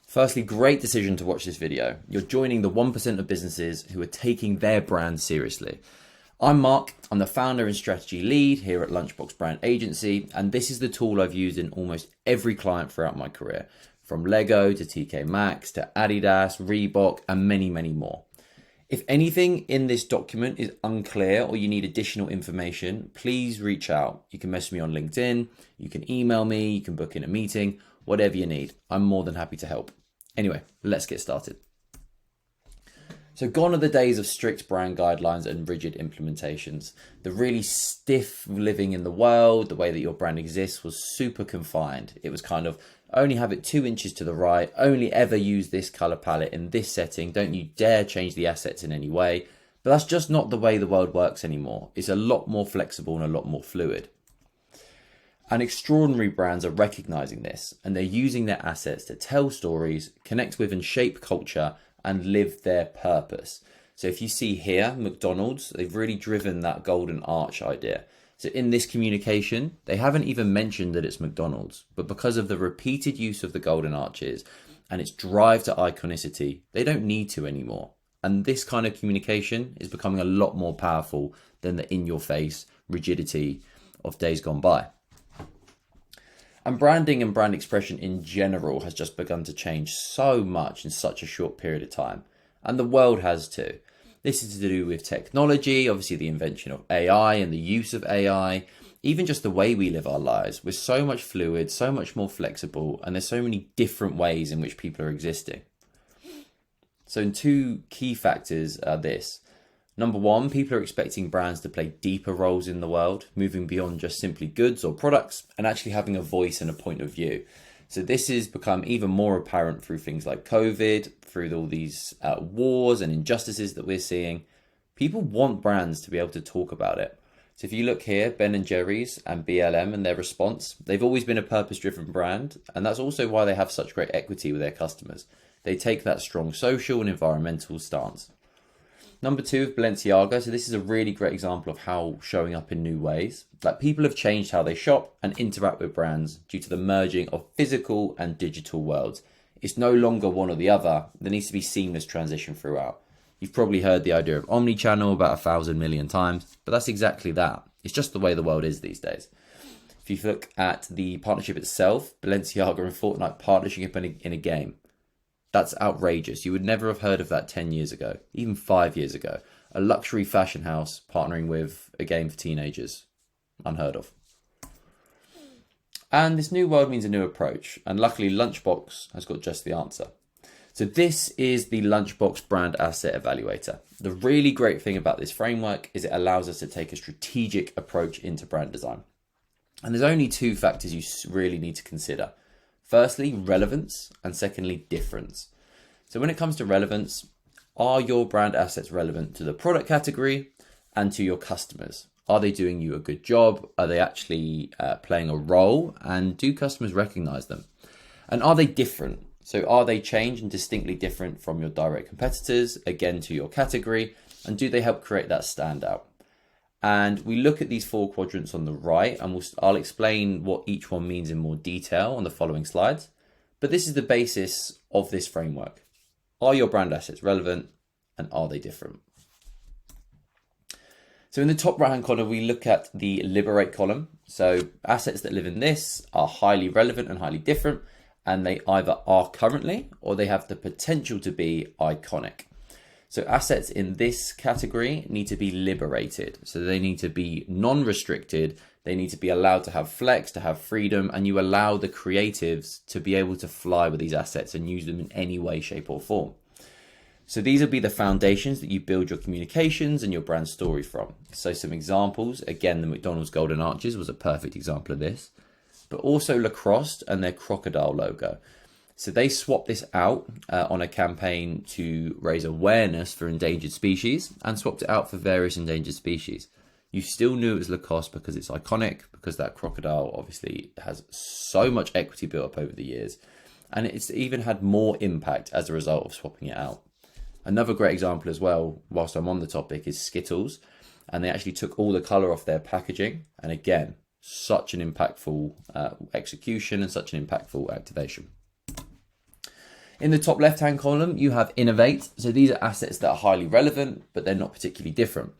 Firstly, great decision to watch this video. You're joining the 1% of businesses who are taking their brand seriously. I'm Mark, I'm the founder and strategy lead here at Lunchbox Brand Agency, and this is the tool I've used in almost every client throughout my career, from Lego to TK Maxx to Adidas, Reebok, and many, many more. If anything in this document is unclear or you need additional information, please reach out. You can message me on LinkedIn, you can email me, you can book in a meeting, whatever you need. I'm more than happy to help. Anyway, let's get started. So gone are the days of strict brand guidelines and rigid implementations. The really stiff living in the world, the way that your brand exists was super confined. It was kind of only have it 2 inches to the right, only ever use this color palette in this setting, don't you dare change the assets in any way. But that's just not the way the world works anymore. It's a lot more flexible and a lot more fluid. And extraordinary brands are recognizing this, and they're using their assets to tell stories, connect with and shape culture, and live their purpose. So if you see here, McDonald's, they've really driven that golden arch idea. So in this communication, they haven't even mentioned that it's McDonald's, but because of the repeated use of the golden arches and its drive to iconicity, they don't need to anymore. And this kind of communication is becoming a lot more powerful than the in-your-face rigidity of days gone by. And branding and brand expression in general has just begun to change so much in such a short period of time. And the world has too. This is to do with technology, obviously the invention of AI and the use of AI, even just the way we live our lives. We're so much fluid, so much more flexible, and there's so many different ways in which people are existing. So 2 key factors are this. Number 1, people are expecting brands to play deeper roles in the world, moving beyond just simply goods or products and actually having a voice and a point of view. So this has become even more apparent through things like COVID, through all these wars and injustices that we're seeing. People want brands to be able to talk about it. So if you look here, Ben & Jerry's and BLM and their response, they've always been a purpose-driven brand, and that's also why they have such great equity with their customers. They take that strong social and environmental stance. Number 2, Balenciaga. So this is a really great example of how showing up in new ways. Like people have changed how they shop and interact with brands due to the merging of physical and digital worlds. It's no longer one or the other. There needs to be seamless transition throughout. You've probably heard the idea of omni-channel about 1,000 million times, but that's exactly that. It's just the way the world is these days. If you look at the partnership itself, Balenciaga and Fortnite partnering up in a game. That's outrageous. You would never have heard of that 10 years ago, even 5 years ago. A luxury fashion house partnering with a game for teenagers. Unheard of. And this new world means a new approach. And luckily, Lunchbox has got just the answer. So this is the Lunchbox Brand Asset Evaluator. The really great thing about this framework is it allows us to take a strategic approach into brand design. And there's only 2 factors you really need to consider. Firstly, relevance, and secondly, difference. So when it comes to relevance, are your brand assets relevant to the product category and to your customers? Are they doing you a good job? Are they actually playing a role? And do customers recognize them? And are they different? So are they changed and distinctly different from your direct competitors, again to your category? And do they help create that standout? And we look at these 4 quadrants on the right, and I'll explain what each one means in more detail on the following slides. But this is the basis of this framework. Are your brand assets relevant, and are they different? So in the top right-hand corner, we look at the Liberate column. So assets that live in this are highly relevant and highly different, and they either are currently or they have the potential to be iconic. So assets in this category need to be liberated. So they need to be non-restricted. They need to be allowed to have flex, to have freedom, and you allow the creatives to be able to fly with these assets and use them in any way, shape or form. So these will be the foundations that you build your communications and your brand story from. So some examples, again, the McDonald's Golden Arches was a perfect example of this, but also Lacrosse and their crocodile logo. So they swapped this out on a campaign to raise awareness for endangered species and swapped it out for various endangered species. You still knew it was Lacoste because it's iconic, because that crocodile obviously has so much equity built up over the years. And it's even had more impact as a result of swapping it out. Another great example as well, whilst I'm on the topic, is Skittles. And they actually took all the colour off their packaging. And again, such an impactful execution and such an impactful activation. In the top left-hand column, you have Innovate. So these are assets that are highly relevant, but they're not particularly different.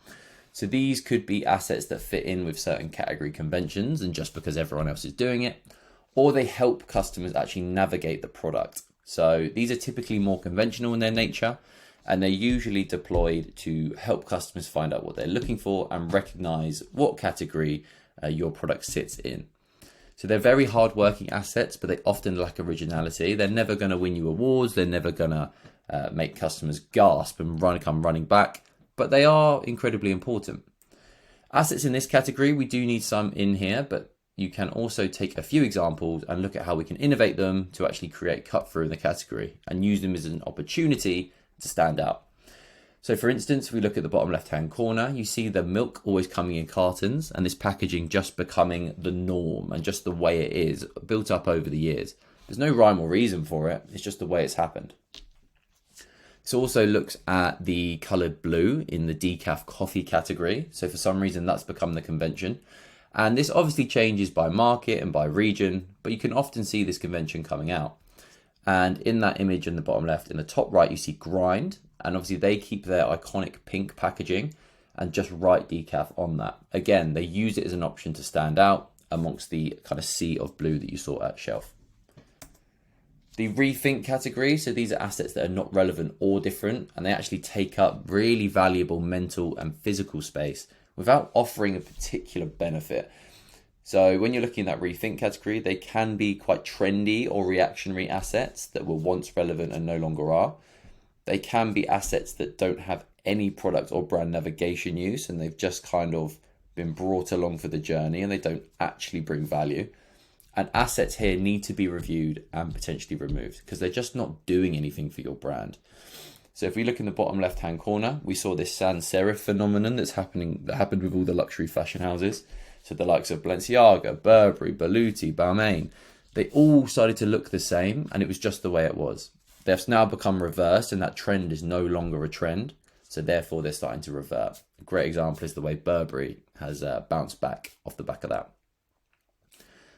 So these could be assets that fit in with certain category conventions and just because everyone else is doing it, or they help customers actually navigate the product. So these are typically more conventional in their nature, and they're usually deployed to help customers find out what they're looking for and recognize what category your product sits in. So they're very hard-working assets, but they often lack originality. They're never going to win you awards. They're never going to make customers gasp and come running back, but they are incredibly important. Assets in this category, we do need some in here, but you can also take a few examples and look at how we can innovate them to actually create cut through in the category and use them as an opportunity to stand out. So for instance, if we look at the bottom left-hand corner, you see the milk always coming in cartons and this packaging just becoming the norm and just the way it is, built up over the years. There's no rhyme or reason for it. It's just the way it's happened. This also looks at the coloured blue in the decaf coffee category. So for some reason, that's become the convention. And this obviously changes by market and by region, but you can often see this convention coming out. And in that image in the bottom left, in the top right, you see Grind. And obviously they keep their iconic pink packaging and just write decaf on that. Again, they use it as an option to stand out amongst the kind of sea of blue that you saw at shelf. The Rethink category, so these are assets that are not relevant or different, and they actually take up really valuable mental and physical space without offering a particular benefit. So when you're looking at that Rethink category, they can be quite trendy or reactionary assets that were once relevant and no longer are. They can be assets that don't have any product or brand navigation use, and they've just kind of been brought along for the journey and they don't actually bring value. And assets here need to be reviewed and potentially removed because they're just not doing anything for your brand. So if we look in the bottom left-hand corner, we saw this sans serif phenomenon that happened with all the luxury fashion houses. So the likes of Balenciaga, Burberry, Berluti, Balmain, they all started to look the same, and it was just the way it was. They've now become reversed, and that trend is no longer a trend. So therefore, they're starting to revert. A great example is the way Burberry has bounced back off the back of that.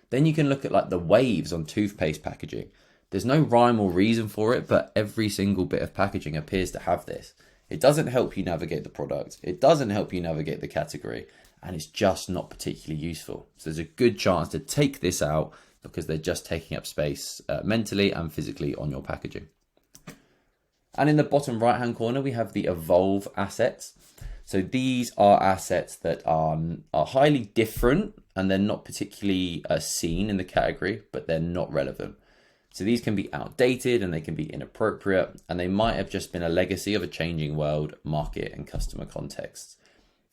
Then you can look at like the waves on toothpaste packaging. There's no rhyme or reason for it, but every single bit of packaging appears to have this. It doesn't help you navigate the product. It doesn't help you navigate the category, and it's just not particularly useful. So there's a good chance to take this out because they're just taking up space mentally and physically on your packaging. And in the bottom right-hand corner, we have the Evolve assets. So these are assets that are highly different and they're not particularly seen in the category, but they're not relevant. So these can be outdated and they can be inappropriate, and they might have just been a legacy of a changing world, market and customer contexts.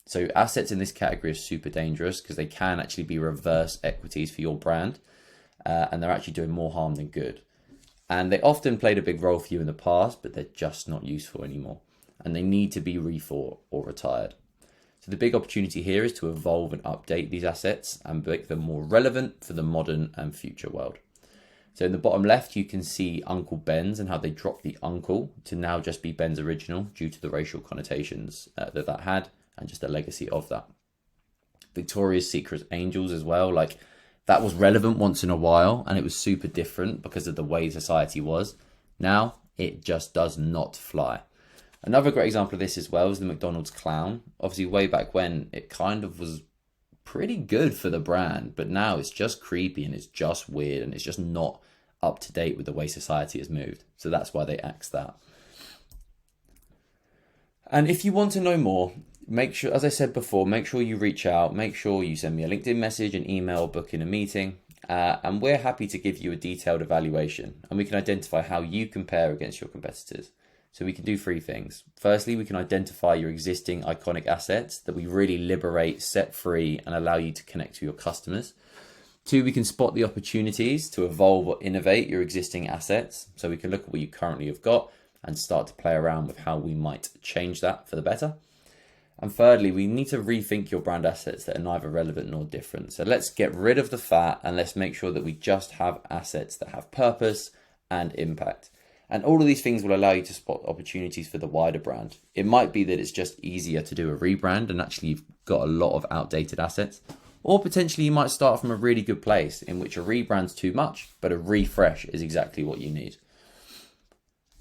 So assets in this category are super dangerous because they can actually be reverse equities for your brand, and they're actually doing more harm than good. And they often played a big role for you in the past, but they're just not useful anymore. And they need to be rethought or retired. So the big opportunity here is to evolve and update these assets and make them more relevant for the modern and future world. So in the bottom left, you can see Uncle Ben's and how they dropped the uncle to now just be Ben's Original due to the racial connotations that had and just a legacy of that. Victoria's Secret Angels as well, like that was relevant once in a while and it was super different because of the way society was. Now it just does not fly. Another great example of this as well is the McDonald's clown. Obviously way back when it kind of was pretty good for the brand, but now it's just creepy and it's just weird and it's just not up to date with the way society has moved. So that's why they axed that. And if you want to know more, make sure, as I said before, make sure you reach out, make sure you send me a LinkedIn message, an email, book in a meeting, and we're happy to give you a detailed evaluation and we can identify how you compare against your competitors. So we can do three things. Firstly, we can identify your existing iconic assets that we really liberate, set free, and allow you to connect to your customers. Two, we can spot the opportunities to evolve or innovate your existing assets. So we can look at what you currently have got and start to play around with how we might change that for the better. And thirdly, we need to rethink your brand assets that are neither relevant nor different. So let's get rid of the fat and let's make sure that we just have assets that have purpose and impact. And all of these things will allow you to spot opportunities for the wider brand. It might be that it's just easier to do a rebrand and actually you've got a lot of outdated assets. Or potentially you might start from a really good place in which a rebrand's too much, but a refresh is exactly what you need.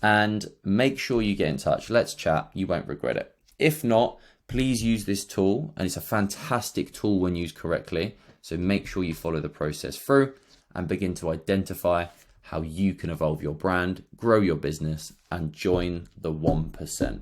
and make sure you get in touch. Let's chat. You won't regret it. If not, please use this tool, and it's a fantastic tool when used correctly. So make sure you follow the process through and begin to identify how you can evolve your brand, grow your business, and join the 1%.